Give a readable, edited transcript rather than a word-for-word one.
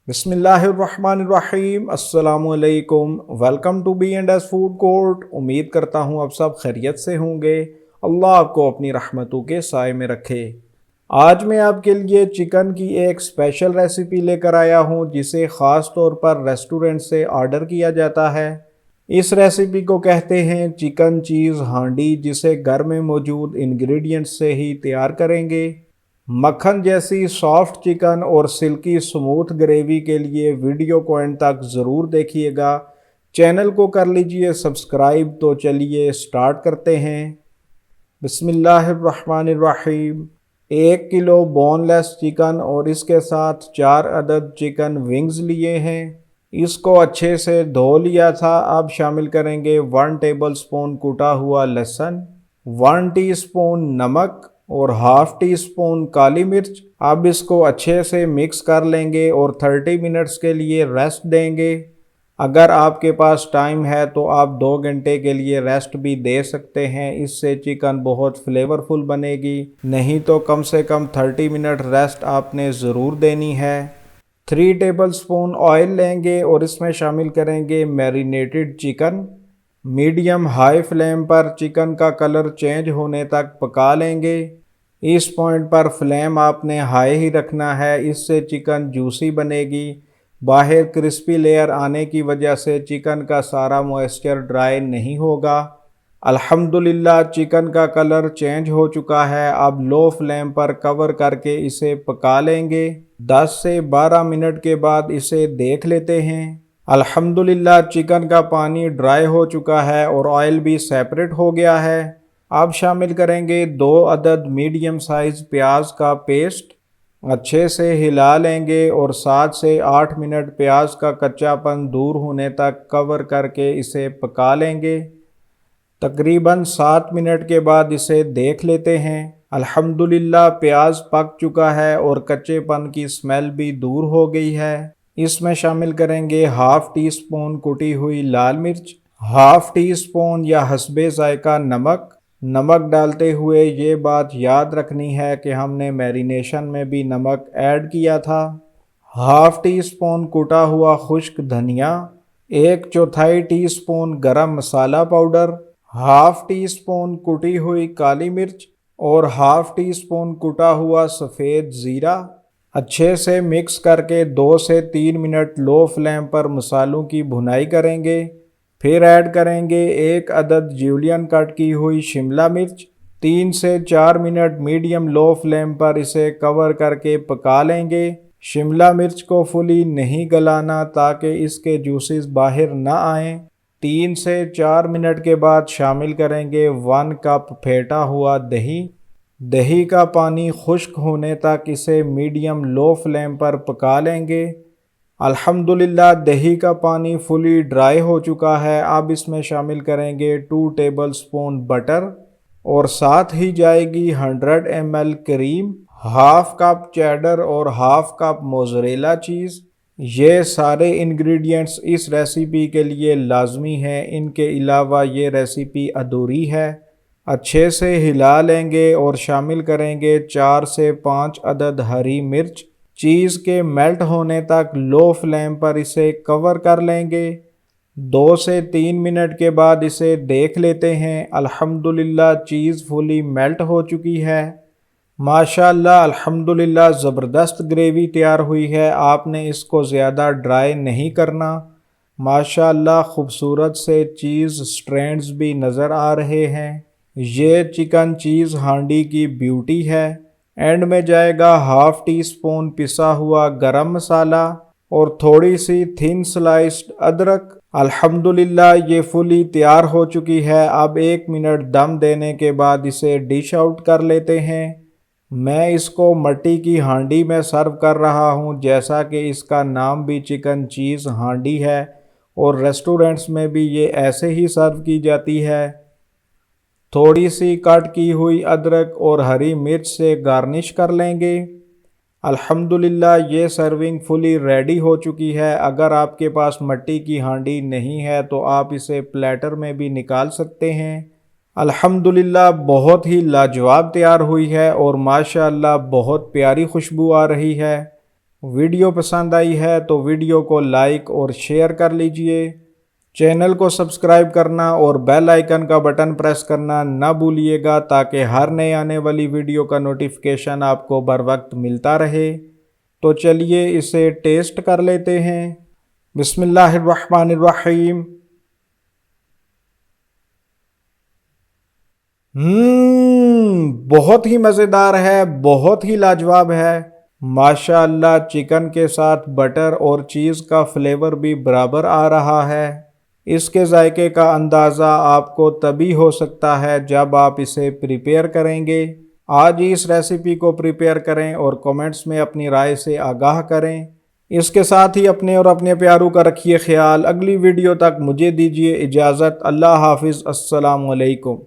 बिस्मिल्लाहिर्रहमानिर्रहीम अस्सलामुअलैकुम। Welcome to B and S food court. उम्मीद करता हूँ आप सब खैरियत से होंगे। अल्लाह आपको अपनी रहमतों के साए में रखे। आज मैं आपके लिए चिकन की एक स्पेशल रेसिपी लेकर आया हूँ जिसे ख़ास तौर पर रेस्टोरेंट से ऑर्डर किया जाता है। इस रेसिपी को कहते हैं चिकन चीज़ हांडी, जिसे घर में मौजूद इंग्रेडिएंट्स से ही तैयार करेंगे। मक्खन जैसी सॉफ्ट चिकन और सिल्की स्मूथ ग्रेवी के लिए वीडियो को एंड तक ज़रूर देखिएगा। चैनल को कर लीजिए सब्सक्राइब। तो चलिए स्टार्ट करते हैं। बिस्मिल्लाहिर्रहमानिर्रहीम। 1 किलो बोनलेस चिकन और इसके साथ 4 अदद चिकन विंग्स लिए हैं। इसको अच्छे से धो लिया था। अब शामिल करेंगे 1 टेबल स्पून कुटा हुआ लहसुन, 1 टीस्पून नमक और हाफ टी स्पून काली मिर्च। अब इसको अच्छे से मिक्स कर लेंगे और 30 मिनट्स के लिए रेस्ट देंगे। अगर आपके पास टाइम है तो आप 2 घंटे के लिए रेस्ट भी दे सकते हैं, इससे चिकन बहुत फ्लेवरफुल बनेगी। नहीं तो कम से कम 30 मिनट रेस्ट आपने ज़रूर देनी है। 3 टेबल स्पून ऑयल लेंगे और इसमें शामिल करेंगे marinated chicken. Medium high flame पर चिकन का कलर चेंज होने तक पका लेंगे। इस पॉइंट पर फ्लेम आपने हाई ही रखना है, इससे चिकन जूसी बनेगी। बाहर क्रिस्पी लेयर आने की वजह से चिकन का सारा मॉइस्चर ड्राई नहीं होगा। अल्हम्दुलिल्लाह चिकन का कलर चेंज हो चुका है। अब लो फ्लेम पर कवर करके इसे पका लेंगे। 10 से 12 मिनट के बाद इसे देख लेते हैं। अल्हम्दुलिल्लाह चिकन का पानी ड्राई हो चुका है और ऑयल भी सेपरेट हो गया है। अब शामिल करेंगे 2 अदद मीडियम साइज प्याज का पेस्ट। अच्छे से हिला लेंगे और 7 से 8 मिनट प्याज का कच्चापन दूर होने तक कवर करके इसे पका लेंगे। तकरीबन 7 मिनट के बाद इसे देख लेते हैं। अल्हम्दुलिल्लाह प्याज पक चुका है और कच्चेपन की स्मेल भी दूर हो गई है। इसमें शामिल करेंगे हाफ टी स्पून कुटी हुई लाल मिर्च, हाफ टी स्पून या हस्बे जायका नमक। नमक डालते हुए ये बात याद रखनी है कि हमने मैरिनेशन में भी नमक ऐड किया था। हाफ टी स्पून कुटा हुआ खुश्क धनिया, 1/4 टीस्पून गरम मसाला पाउडर, हाफ टी स्पून कुटी हुई काली मिर्च और हाफ टी स्पून कुटा हुआ सफ़ेद ज़ीरा। अच्छे से मिक्स करके 2 से 3 मिनट लो फ्लेम पर मसालों की भुनाई करेंगे। फिर ऐड करेंगे 1 अदद जूलियन कट की हुई शिमला मिर्च। 3 से 4 मिनट मीडियम लो फ्लेम पर इसे कवर करके पका लेंगे। शिमला मिर्च को फुली नहीं गलाना ताकि इसके जूसेस बाहर ना आएँ। 3 से 4 मिनट के बाद शामिल करेंगे 1 कप फेंटा हुआ दही। दही का पानी खुश्क होने तक इसे मीडियम लो फ्लेम पर पका लेंगे। अल्हम्दुलिल्लाह दही का पानी फुली ड्राई हो चुका है। अब इसमें शामिल करेंगे 2 टेबल स्पून बटर और साथ ही जाएगी 100 ml cream, half cup cheddar और हाफ कप मोज़रेला चीज़। ये सारे इंग्रेडिएंट्स इस रेसिपी के लिए लाजमी हैं, इनके अलावा ये रेसिपी अधूरी है। अच्छे से हिला लेंगे और शामिल करेंगे 4 से 5 अदद हरी मिर्च। चीज़ के मेल्ट होने तक लो फ्लेम पर इसे कवर कर लेंगे। 2 से 3 मिनट के बाद इसे देख लेते हैं। अल्हम्दुलिल्लाह चीज़ फुली मेल्ट हो चुकी है। माशाअल्लाह अल्हम्दुलिल्लाह ज़बरदस्त ग्रेवी तैयार हुई है। आपने इसको ज़्यादा ड्राई नहीं करना। माशाअल्लाह खूबसूरत से चीज़ स्ट्रैंड्स भी नज़र आ रहे हैं। ये चिकन चीज़ हांडी की ब्यूटी है। एंड में जाएगा हाफ टी स्पून पिसा हुआ गरम मसाला और थोड़ी सी थिन स्लाइस्ड अदरक। अल्हम्दुलिल्लाह ये फुली तैयार हो चुकी है। अब 1 मिनट दम देने के बाद इसे डिश आउट कर लेते हैं। मैं इसको मट्टी की हांडी में सर्व कर रहा हूँ, जैसा कि इसका नाम भी चिकन चीज़ हांडी है और रेस्टोरेंट्स में भी ये ऐसे ही सर्व की जाती है। थोड़ी सी कट की हुई अदरक और हरी मिर्च से गार्निश कर लेंगे। अल्हम्दुलिल्लाह ये सर्विंग फुली रेडी हो चुकी है। अगर आपके पास मिट्टी की हांडी नहीं है तो आप इसे प्लेटर में भी निकाल सकते हैं। अल्हम्दुलिल्लाह बहुत ही लाजवाब तैयार हुई है और माशाअल्लाह बहुत प्यारी खुशबू आ रही है। वीडियो पसंद आई है तो वीडियो को लाइक और शेयर कर लीजिए। चैनल को सब्सक्राइब करना और बेल आइकन का बटन प्रेस करना ना भूलिएगा ताकि हर नए आने वाली वीडियो का नोटिफिकेशन आपको बर वक्त मिलता रहे। तो चलिए इसे टेस्ट कर लेते हैं। बिस्मिल्लाहिर्रहमानिर्रहीम। बहुत ही मज़ेदार है, बहुत ही लाजवाब है। माशाअल्लाह, चिकन के साथ बटर और चीज़ का फ्लेवर भी बराबर आ रहा है। इसके जायके का अंदाज़ा आपको तभी हो सकता है जब आप इसे प्रिपेयर करेंगे। आज ही इस रेसिपी को प्रिपेयर करें और कमेंट्स में अपनी राय से आगाह करें। इसके साथ ही अपने और अपने प्यारों का रखिए ख्याल। अगली वीडियो तक मुझे दीजिए इजाज़त। अल्लाह हाफिज़। अस्सलाम वालेकुम।